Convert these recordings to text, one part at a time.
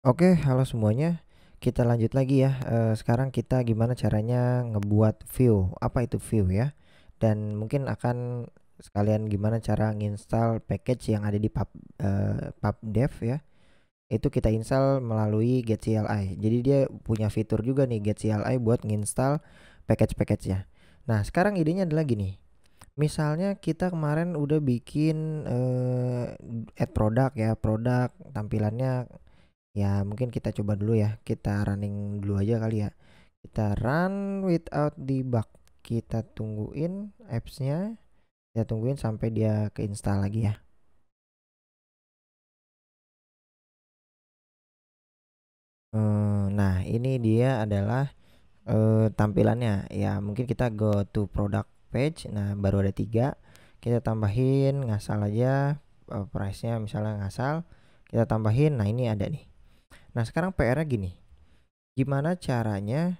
Oke, halo semuanya. Kita lanjut lagi ya. Sekarang kita gimana caranya ngebuat view. Apa itu view ya? Dan mungkin akan sekalian gimana cara nginstal package yang ada di pubdev ya. Itu kita install melalui get CLI. Jadi dia punya fitur juga nih get CLI buat nginstal package-package-nya. Nah, sekarang idenya adalah gini. Misalnya kita kemarin udah bikin add product ya, produk tampilannya. Ya, mungkin kita coba dulu ya. Kita running dulu aja kali ya. Kita run without debug. Kita tungguin apps-nya. Kita tungguin sampai dia keinstall lagi ya. Nah, ini dia adalah tampilannya. Ya, mungkin kita go to product page. Nah, baru ada 3. Kita tambahin ngasal aja price-nya misalnya ngasal. Kita tambahin. Nah, ini ada nih. Nah, sekarang PR-nya gini. Gimana caranya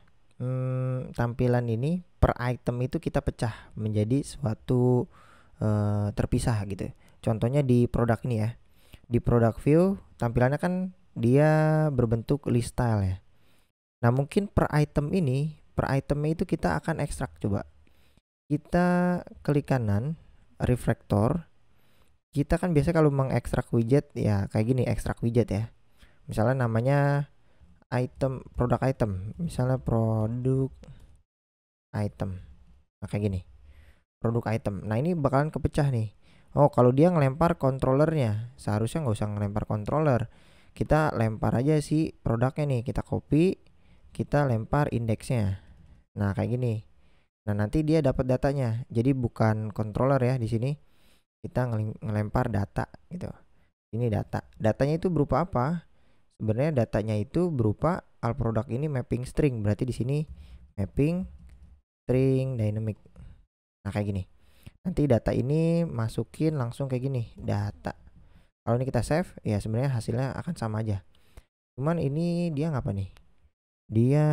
tampilan ini per item itu kita pecah menjadi suatu terpisah gitu. Contohnya di produk ini ya. Di product view tampilannya kan dia berbentuk list style ya. Nah, mungkin per item ini, per itemnya itu kita akan ekstrak coba. Kita klik kanan, refactor. Kita kan biasa kalau mengekstrak widget ya kayak gini, ekstrak widget ya. Misalnya namanya produk item, misalnya produk item. Nah, kayak gini. Produk item. Nah, ini bakalan kepecah nih. Oh, kalau dia ngelempar controllernya, seharusnya nggak usah ngelempar controller. Kita lempar aja si produknya nih, kita copy, kita lempar indeksnya. Nah, kayak gini. Nah, nanti dia dapat datanya. Jadi bukan controller ya di sini. Kita ngelempar data gitu. Ini data. Datanya itu berupa apa? Sebenarnya datanya itu berupa al produk ini mapping string. Berarti di sini mapping string dynamic. Nah, kayak gini. Nanti data ini masukin langsung kayak gini, data. Kalau ini kita save, ya sebenarnya hasilnya akan sama aja. Cuman ini dia ngapa nih? Dia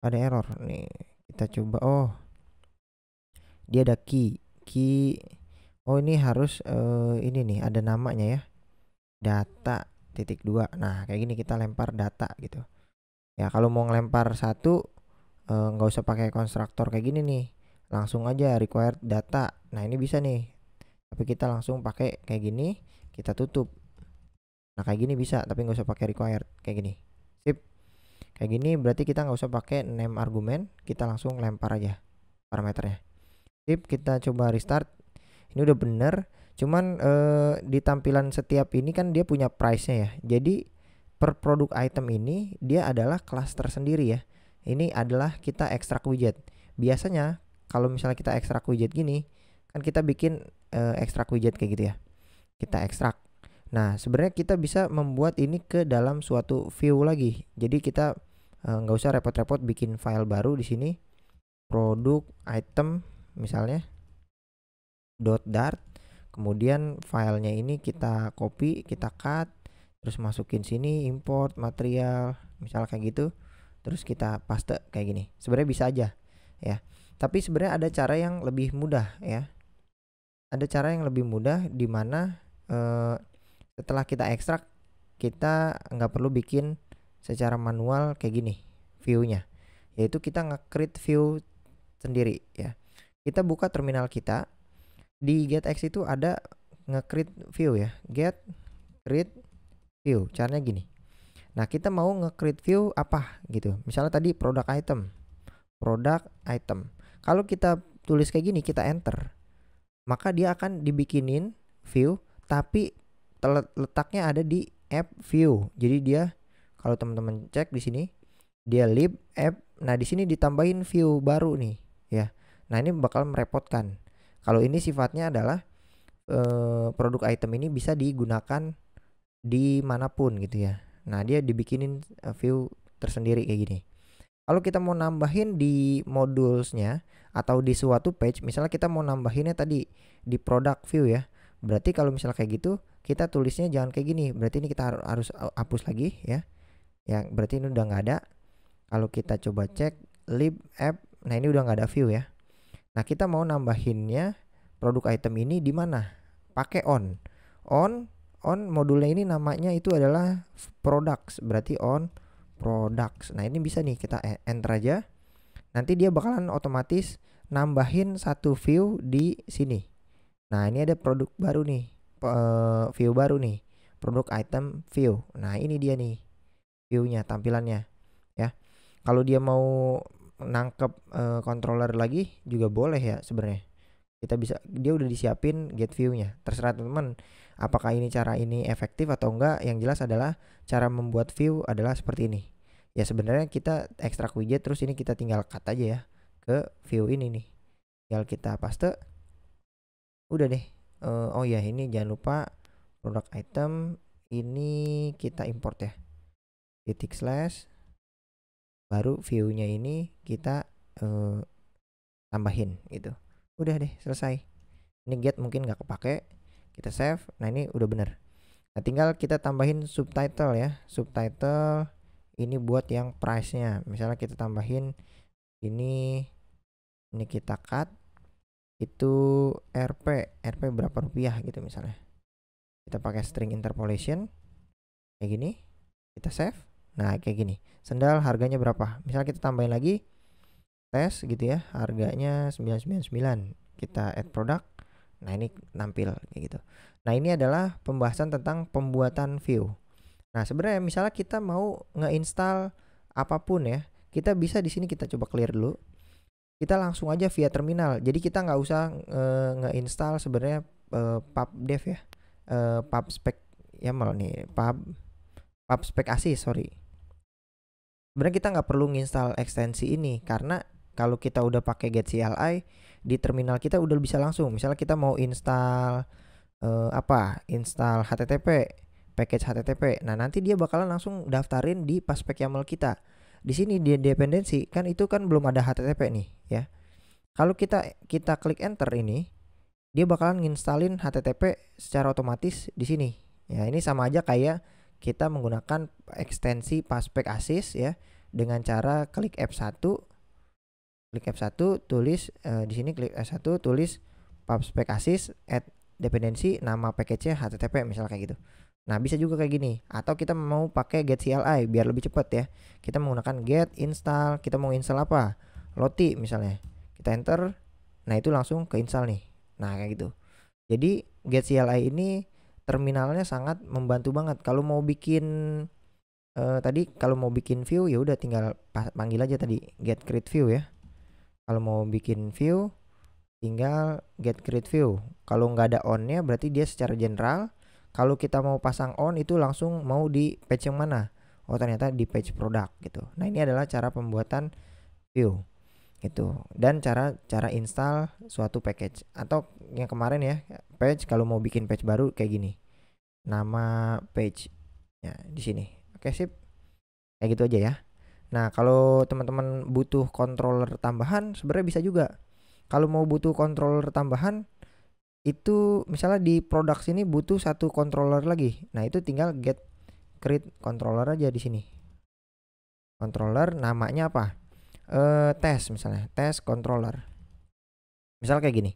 ada error nih. Kita coba. Oh, dia ada key. Oh, ini harus ini nih ada namanya ya. Data titik 2. Nah, kayak gini kita lempar data gitu. Ya, kalau mau ngelempar satu nggak usah pakai konstruktor kayak gini nih. Langsung aja required data. Nah, ini bisa nih. Tapi kita langsung pakai kayak gini, kita tutup. Nah, kayak gini bisa, tapi nggak usah pakai required kayak gini. Sip. Kayak gini berarti kita nggak usah pakai name argumen, kita langsung lempar aja parameternya. Sip, kita coba restart. Ini udah bener. Cuman di tampilan setiap ini kan dia punya price-nya ya. Jadi per produk item ini dia adalah kelas tersendiri ya. Ini adalah kita ekstrak widget. Biasanya kalau misalnya kita ekstrak widget gini, kan kita bikin ekstrak widget kayak gitu ya. Kita ekstrak. Nah, sebenarnya kita bisa membuat ini ke dalam suatu view lagi. Jadi kita nggak usah repot-repot bikin file baru di sini. Produk item misalnya .dart. Kemudian filenya ini kita copy, kita cut, terus masukin sini import material, misalnya kayak gitu. Terus kita paste kayak gini. Sebenarnya bisa aja ya. Tapi sebenarnya ada cara yang lebih mudah ya. Ada cara yang lebih mudah di mana setelah kita ekstrak kita nggak perlu bikin secara manual kayak gini view-nya, yaitu kita nge-create view sendiri ya. Kita buka terminal kita di getX itu ada nge-create view ya, get create view. Caranya gini. Nah, kita mau nge-create view apa gitu, misalnya tadi produk item. Kalau kita tulis kayak gini, kita enter, maka dia akan dibikinin view tapi letaknya ada di app view. Jadi dia kalau teman-teman cek di sini dia lib app. Nah, di sini ditambahin view baru nih ya. Nah, ini bakal merepotkan. Kalau ini sifatnya adalah produk item ini bisa digunakan dimanapun gitu ya. Nah, dia dibikinin view tersendiri kayak gini. Kalau kita mau nambahin di modulsnya atau di suatu page, misalnya kita mau nambahinnya tadi di product view ya. Berarti kalau misalnya kayak gitu, kita tulisnya jangan kayak gini. Berarti ini kita harus hapus lagi ya. Ya, berarti ini udah nggak ada. Kalau kita coba cek lib app, nah ini udah nggak ada view ya. Nah, kita mau nambahinnya produk item ini di mana? Pakai on. on modulnya ini namanya itu adalah products, berarti on products. Nah ini bisa nih kita enter aja, nanti dia bakalan otomatis nambahin satu view di sini. Nah ini ada produk baru nih, view baru nih, produk item view. Nah ini dia nih viewnya, tampilannya ya. Kalau dia mau nangkep controller lagi juga boleh ya sebenarnya. Kita bisa, dia udah disiapin get view-nya. Terserah teman-teman apakah ini cara ini efektif atau enggak. Yang jelas adalah cara membuat view adalah seperti ini. Ya sebenarnya kita ekstrak widget, terus ini kita tinggal cut aja ya ke view ini nih. Tinggal kita paste. Udah deh. Oh ya, ini jangan lupa produk item ini kita import ya. Titik slash, baru view-nya ini kita tambahin gitu. Udah deh, selesai. Ini get mungkin nggak kepake, kita save. Nah ini udah bener. Nah tinggal kita tambahin subtitle ya. Subtitle ini buat yang price-nya. Misalnya kita tambahin ini kita cut itu RP berapa rupiah gitu misalnya. Kita pakai string interpolation kayak gini, kita save. Nah kayak gini, sendal harganya berapa, misalnya kita tambahin lagi tes gitu ya, harganya 999, kita add product. Nah ini nampil kayak gitu. Nah ini adalah pembahasan tentang pembuatan view. Nah sebenarnya misalnya kita mau ngeinstall apapun ya, kita bisa di sini, kita coba clear dulu. Kita langsung aja via terminal. Jadi kita nggak usah ngeinstall sebenarnya pubdev ya, pubspec YAML nih, pubspec ASYS, sorry. Sebenarnya kita nggak perlu nginstal ekstensi ini, karena kalau kita udah pakai get CLI di terminal kita udah bisa langsung. Misalnya kita mau install install HTTP, package HTTP. Nah nanti dia bakalan langsung daftarin di pubspec YAML kita. Di sini di dependensi kan itu kan belum ada HTTP nih ya. Kalau kita klik enter ini, dia bakalan nginstalin HTTP secara otomatis di sini. Ya ini sama aja kayak kita menggunakan ekstensi pubspec ASYS ya, dengan cara klik F1, tulis di sini klik F1, tulis pubspec ASYS add dependensi, nama package-nya HTTP misalnya kayak gitu. Nah bisa juga kayak gini, atau kita mau pakai get CLI biar lebih cepat ya. Kita menggunakan get install, kita mau install apa, Lottie misalnya, kita enter. Nah itu langsung ke install nih. Nah kayak gitu. Jadi get CLI ini terminalnya sangat membantu banget. Kalau mau bikin tadi kalau mau bikin view ya udah tinggal panggil aja tadi get create view ya. Kalau mau bikin view tinggal get create view. Kalau nggak ada on-nya berarti dia secara general. Kalau kita mau pasang on itu langsung mau di page yang mana? Oh ternyata di page product gitu. Nah ini adalah cara pembuatan view gitu, dan cara install suatu package. Atau yang kemarin ya, page, kalau mau bikin page baru kayak gini, nama page ya di sini. Oke sip, kayak gitu aja ya. Nah kalau teman-teman butuh controller tambahan sebenarnya bisa juga. Kalau mau butuh controller tambahan itu misalnya di produk sini butuh satu controller lagi. Nah itu tinggal get create controller aja di sini. Controller namanya apa? Tes misalnya, tes controller. Misal kayak gini.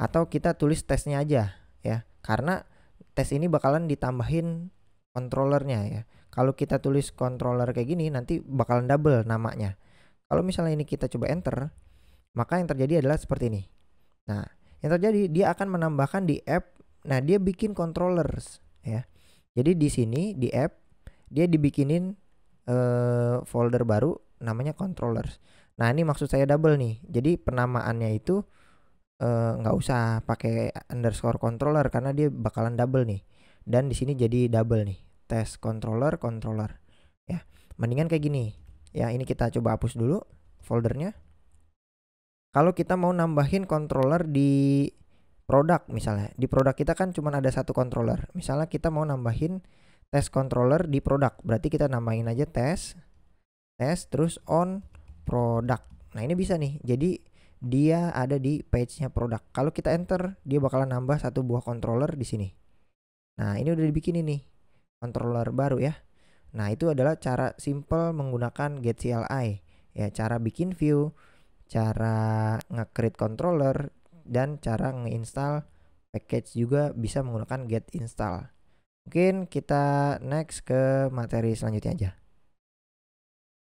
Atau kita tulis tesnya aja ya. Karena tes ini bakalan ditambahin controllernya ya. Kalau kita tulis controller kayak gini nanti bakalan double namanya. Kalau misalnya ini kita coba enter, maka yang terjadi adalah seperti ini. Nah, yang terjadi dia akan menambahkan di app. Nah, dia bikin controllers ya. Jadi di sini di app dia dibikinin folder baru namanya controllers. Nah, ini maksud saya double nih. Jadi penamaannya itu nggak usah pakai underscore controller karena dia bakalan double nih. Dan di sini jadi double nih. Test controller ya. Mendingan kayak gini. Ya, ini kita coba hapus dulu foldernya. Kalau kita mau nambahin controller di produk misalnya, di produk kita kan cuma ada satu controller. Misalnya kita mau nambahin test controller di produk, berarti kita nambahin aja tes terus on product. Nah ini bisa nih, jadi dia ada di page-nya produk. Kalau kita enter, dia bakalan nambah satu buah controller di sini. Nah ini udah dibikin ini controller baru ya. Nah itu adalah cara simple menggunakan get CLI ya, cara bikin view, cara nge-create controller, dan cara nge-install package juga bisa menggunakan get install. Mungkin kita next ke materi selanjutnya aja.